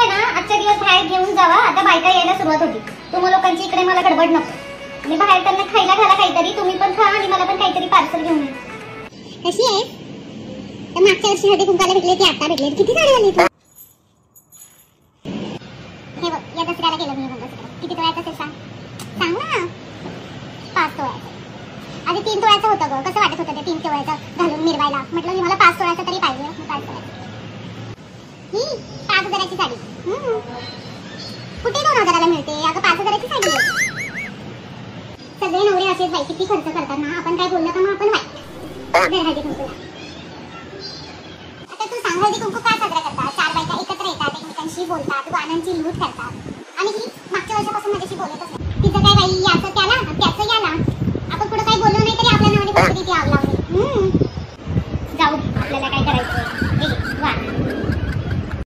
आहे ना आजच्या दिवस बाहेर घेऊन जावा. आता बायका यायला सुरुवात होती. तुम्हा लोकांची इकडे मला गडबड नको. मी बाहेर त्यांना खायला घाला काहीतरी. तुम्ही पण खा आणि मला पण काहीतरी पार्सल घेऊन या. कशी आहे? तर मागच्या वर्षी हळदी कुंकाला भेटले ती आता भेटले. किती साडी झाली तू? हे बघ या दसऱ्याला केलं मी मंगळसूत्र. किती तोळ्याचं असेल सांग ना. 5 तोळ्याचं. आधी 3 तोळ्याचं होतं ग. कसं वाटत होतं ते 3 तोळ्याचं घालून मिरवायला. म्हटलं की मला 5 तोळ्याचं तरी पाहिजे. 5 तोळ्याचं. ही 5,000ची साडी. कुठे 2,000ला मिळते? अगं 5,000ची साडी आहे. सगळे नवरे असेच बाई किती खर्च करतात ना. आपण काय बोललं का मग आपण वाईट. हळदी कुंकूला आता तू सांग हळदी कुंकू काय साजरा करतात? 4 बायका एकत्र येतात, एकमेकांशी बोलतात, गाण्यांची लूट करतात. आणि ही मागच्या वर्षापासून माझ्याशी बोलतच नाही. तिचं काय बाई याचं त्याला